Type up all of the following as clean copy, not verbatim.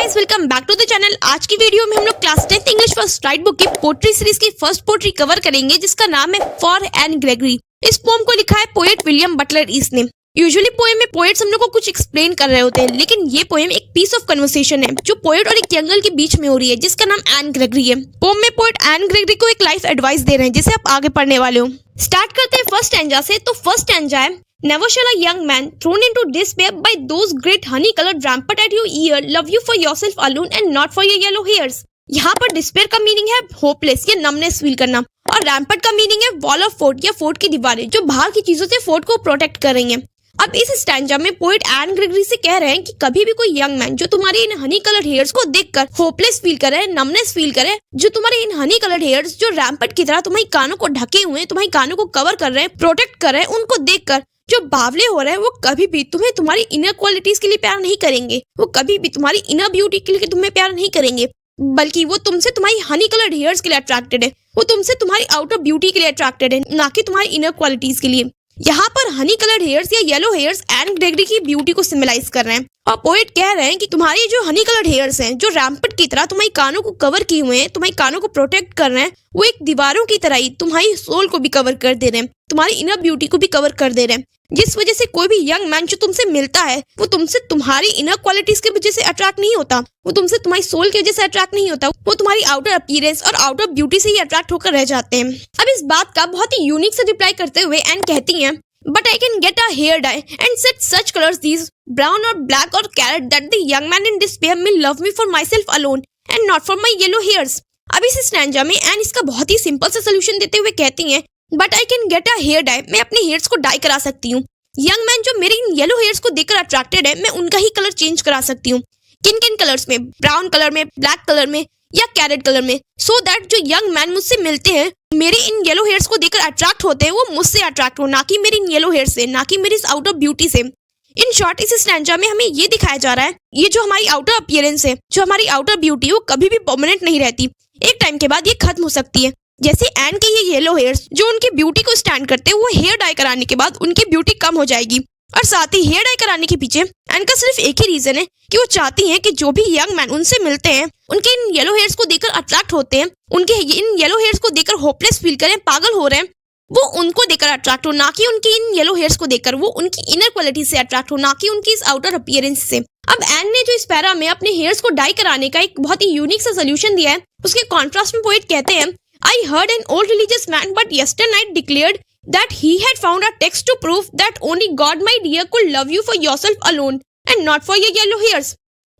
Guys, welcome back to the channel. आज की video में हम लोग class 10th English first right book की पोएट्री सीरीज की फर्स्ट पोएट्री कवर करेंगे, जिसका नाम है फॉर एन ग्रेगरी। इस पोएम को लिखा है पोएट विलियम बटलर ईस्ट ने। यूजुअली पोएम में पोएट्स हम लोग को कुछ एक्सप्लेन कर रहे होते हैं, लेकिन ये पोएम एक पीस ऑफ कन्वर्सेशन है जो पोएट और एक यंगल के बीच में हो रही है, जिसका नाम एन ग्रेगरी है। पोएम में पोएट एन ग्रेगरी को एक लाइफ एडवाइस दे रहे हैं, जिसे आप आगे पढ़ने वाले हो। स्टार्ट करते हैं फर्स्ट स्टैंजा से। तो फर्स्ट स्टैंजा है, Never shall a young man thrown into despair by those great honey-colored rampart at your ear love you for yourself alone and not for your yellow hairs। यहाँ पर despair का meaning है hopeless या numbness feel करना, और rampant का meaning है wall of fort या फोर्ट की दीवारें जो बाहर की चीजों से फोर्ट को प्रोटेक्ट कर रही हैं। अब इस स्टैंजा में पोएट एन ग्रेगरी से कह रहे हैं कि कभी भी कोई यंग मैन जो तुम्हारे इन हनी कलर्ड हेयर्स को देखकर होपलेस फील करे, नमनेस फील करे, जो तुम्हारे इन हनी कलर्ड हेयर्स जो रैम्पट की तरह तुम्हारी कानों को ढके हुए हैं, तुम्हारी कानों को कवर कर रहे हैं, प्रोटेक्ट कर रहे हैं, उनको देखकर जो बावले हो रहे हैं वो कभी भी तुम्हें तुम्हारी इनर क्वालिटीज के लिए प्यार नहीं करेंगे। वो कभी भी तुम्हारी इनर ब्यूटी के लिए तुम्हें प्यार नहीं करेंगे, बल्कि वो तुमसे तुम्हारी हनी कलर्ड हेयर्स के लिए अट्रैक्टेड है। वो तुमसे तुम्हारी आउटर ब्यूटी के लिए अट्रैक्टेड है, ना कि तुम्हारी इनर क्वालिटीज के लिए। यहाँ पर हनी कलर्ड हेयर्स या येलो हेयर्स एन ग्रेगरी की ब्यूटी को सिम्बलाइज कर रहे हैं, और पोएट कह रहे हैं कि तुम्हारी जो हनी कलर्ड हेयर्स हैं, जो रैम्पट की तरह तुम्हारी कानों को कवर किए हुए हैं, तुम्हारी कानों को प्रोटेक्ट कर रहे हैं, वो एक दीवारों की तरह ही तुम्हारी सोल को भी कवर कर दे रहे हैं, तुम्हारी इनर ब्यूटी को भी कवर कर दे रहे हैं। जिस वजह से कोई भी यंग मैन जो तुमसे मिलता है वो तुमसे तुम्हारी इनर क्वालिटीज की वजह से अट्रैक्ट नहीं होता, वो तुमसे तुम्हारी सोल की वजह से अट्रैक्ट नहीं होता, वो तुम्हारी आउटर अपीयरेंस और आउटर ब्यूटी से ही अट्रैक्ट होकर रह जाते हैं। अब इस बात का बहुत ही यूनिक से रिप्लाई करते हुए एन कहती हैं, But I can get a hair dye and set such colors, these brown or black or carrot, that the young man in despair may love me for myself alone and not for my yellow hairs। अब इस stanza में N इसका बहुत ही simple सा solution देते हुए कहती हैं, But I can get a hair dye, मैं अपने हेयर्स को डाई करा सकती हूँ। यंग मैन जो मेरे इन येलो हेयर्स को देखकर अट्रैक्टेड है, मैं उनका ही कलर चेंज करा सकती हूँ। किन किन कलर्स में? ब्राउन कलर में, ब्लैक कलर में या कैरेट कलर में, सो दैट जो यंग मैन मुझसे मिलते हैं, मेरे इन येलो हेयर्स को देखकर अट्रैक्ट होते हैं, वो मुझसे अट्रैक्ट हो, ना कि मेरे इन येलो हेयर्स से, ना कि मेरी इस आउटर ब्यूटी से। इन शॉर्ट इस स्टैंजा में हमें ये दिखाया जा रहा है, ये जो हमारी आउटर अपीयरेंस है, जो हमारी आउटर ब्यूटी, वो कभी भी परमानेंट नहीं रहती। एक टाइम के बाद ये खत्म हो सकती है। जैसे एन के ये येलो हेयर्स जो उनकी ब्यूटी को स्टैंड करते हैं, वो हेयर डाई कराने के बाद उनकी ब्यूटी कम हो जाएगी। और साथ ही हेयर डाई कराने के पीछे एन का सिर्फ एक ही रीजन है कि वो चाहती हैं कि जो भी यंग मैन उनसे मिलते हैं, उनके इन येलो हेयर्स को देखकर अट्रैक्ट होते हैं, उनके इन येलो हेयर्स को देखकर होपलेस फील करें, पागल हो रहे हैं, वो उनको देखकर अट्रैक्ट हो, ना कि उनकी इन येलो हेयर्स को देखकर वो उनकी इनर क्वालिटी से अट्रैक्ट हो, ना कि उनकी इस आउटर अपीयरेंस से। अब एन ने जो इस पैरा में अपने हेयर्स को डाई कराने का एक बहुत ही यूनिक सा सोल्यूशन दिया है, उसके कॉन्ट्रास्ट में पोएट कहते हैं, I heard an old religious man but yesterday night declared that he had found a text to prove that only God my dear could love you for yourself alone and not for your yellow hairs।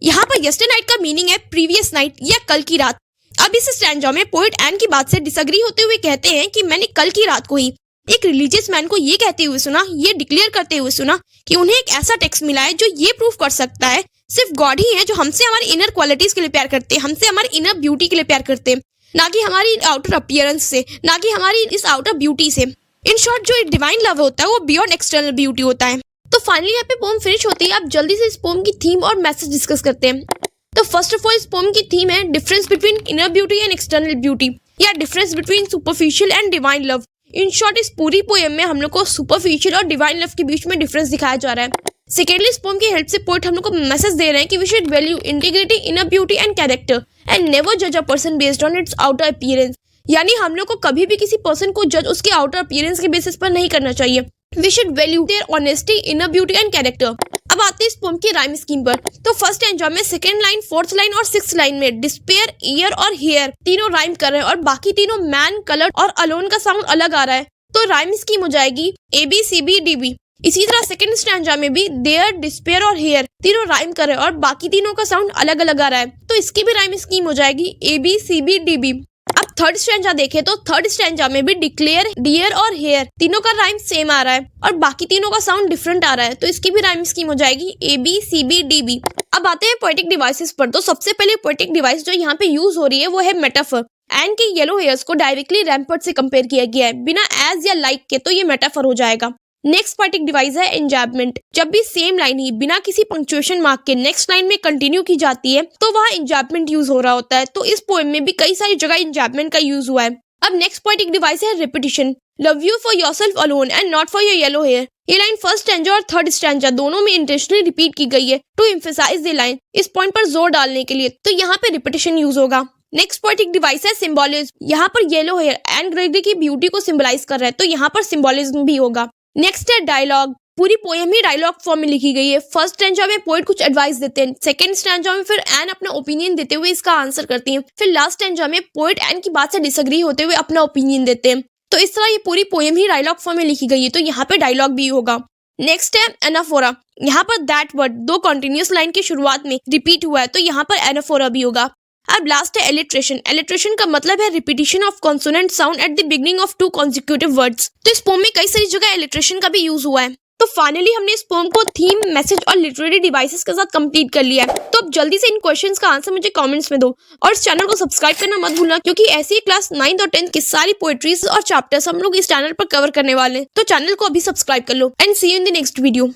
यहाँ पर yesterday night का meaning है previous night या कल की रात। अब इस स्टैंजा में पोएट एन की बात से डिसएग्री होते हुए कहते हैं कि मैंने कल की रात को ही एक रिलीजियस मैन को ये कहते हुए सुना, ये डिक्लेयर करते हुए सुना कि उन्हें एक ऐसा टेक्स्ट मिला है जो ये प्रूव कर सकता है सिर्फ गॉड ही है जो हमसे हमारी इनर क्वालिटीज के लिए प्यार करते हैं, हमसे हमारी इनर ब्यूटी के लिए प्यार करते हैं, ना कि हमारी आउटर अपीयरेंस से, ना कि हमारी इस आउटर ब्यूटी से। इन शॉर्ट जो डिवाइन लव होता है वो बियॉन्ड एक्सटर्नल ब्यूटी होता है। तो फाइनली यहाँ पे पोएम फिनिश होती है। अब जल्दी से इस पोएम की थीम और मैसेज डिस्कस करते हैं। तो फर्स्ट ऑफ ऑल इस पोएम की थीम है difference between inner beauty and external beauty, या difference between superficial and divine love. In short इस पूरी पोएम में हम लोग को सुपरफिशियल और डिवाइन लव के बीच में डिफरेंस दिखाया जा रहा है। सेकेंडली इस पोएम की हेल्प से पोएट हम लोग को मैसेज दे रहे हैं कि we should value integrity, inner beauty and character and never जज a person based on its outer appearance. यानी हम लोग को कभी भी किसी पर्सन को जज उसके आउटर अपीयरेंस के बेसिस पर नहीं करना चाहिए। We should value their honesty, inner beauty and character. अब आते हैं इस पोएम की राइम स्कीम पर। तो फर्स्ट स्टैंजा में सेकंड लाइन, फोर्थ लाइन और सिक्स्थ लाइन में डिस्पेयर, ईयर और हेयर तीनों राइम कर रहे हैं, और बाकी तीनों मैन, कलर और अलोन का साउंड अलग आ रहा है। तो राइम स्कीम हो जाएगी A B C B D B. इसी तरह सेकंड स्टैंजा में भी देयर, डिस्पेयर और हेयर तीनों राइम कर रहे हैं, और बाकी तीनों का साउंड अलग अलग आ रहा है, तो इसकी भी राइम स्कीम हो जाएगी A B C B D B. अब थर्ड स्टैंजा देखें तो थर्ड स्टैंजा में भी डिक्लेयर, डियर और हेयर तीनों का राइम सेम आ रहा है, और बाकी तीनों का साउंड डिफरेंट आ रहा है, तो इसकी भी राइम स्कीम हो जाएगी A B C B D B. अब आते हैं पोएटिक डिवाइसेस पर। तो सबसे पहले पोएटिक डिवाइस जो यहाँ पे यूज हो रही है वो है मेटाफर। एन के येलो हेयर्स को डायरेक्टली रैम्पर्ट से कंपेयर किया गया है, बिना एज या लाइक के, तो ये मेटाफर हो जाएगा। नेक्स्ट पोएटिक डिवाइस है एंजैबमेंट। जब भी सेम लाइन ही बिना किसी पंक्चुएशन मार्क के नेक्स्ट लाइन में कंटिन्यू की जाती है तो वहाँ एंजैबमेंट यूज हो रहा होता है, तो इस पोएम में भी कई सारी जगह एंजैबमेंट का यूज हुआ है। अब नेक्स्ट पोएटिक डिवाइस है repetition. Love you for yourself alone and not for your yellow hair. ये लाइन फर्स्ट स्टैंजा और थर्ड स्टैंजा दोनों में इंटेंशनली रिपीट की गई है टू एम्फसाइज द लाइन, इस पॉइंट पर जोर डालने के लिए, तो यहाँ पे रिपीटिशन यूज होगा। नेक्स्ट पोएटिक डिवाइस है सिंबोलिज्म। यहाँ पर येलो हेयर एंड ग्रेगरी की ब्यूटी को सिंबलाइज कर रहा है, तो यहाँ पर सिंबोलिज्म भी होगा। नेक्स्ट है डायलॉग। पूरी पोएम ही डायलॉग फॉर्म में लिखी गई है। फर्स्ट स्टैंजा में पोएट कुछ एडवाइस देते हैं, सेकंड स्टैंजा में फिर एन अपना ओपिनियन देते हुए इसका आंसर करती है, फिर लास्ट स्टैंजा में पोएट एन की बात से डिसएग्री होते हुए अपना ओपिनियन देते हैं। तो इस तरह ये पूरी पोएम ही डायलॉग फॉर्म में लिखी गई है, तो यहाँ पे डायलॉग भी होगा। नेक्स्ट है एनाफोरा। यहाँ पर दैट वर्ड दो कंटिन्यूअस लाइन की शुरुआत में रिपीट हुआ है, तो यहाँ पर एनाफोरा भी होगा। अब लास्ट है एलिट्रेशन। एलिट्रेशन का मतलब है repetition of consonant sound at the beginning of to consecutive words. तो इस पोम में कई सारी जगह एलिट्रेशन का भी यूज हुआ है। तो फाइनली हमने इस पोम को थीम, मैसेज और लिटरेरी डिवाइसेस के साथ कंप्लीट कर लिया है। तो अब जल्दी से इन क्वेश्चंस का आंसर मुझे कमेंट्स में दो और इस चैनल को सब्सक्राइब करना मत भूलना, क्योंकि ऐसी क्लास 9th और 10th की सारी पोएट्रीज और चैप्टर्स हम लोग इस चैनल पर कवर करने वाले हैं। तो चैनल को अभी सब्सक्राइब कर लो and see you in the next video.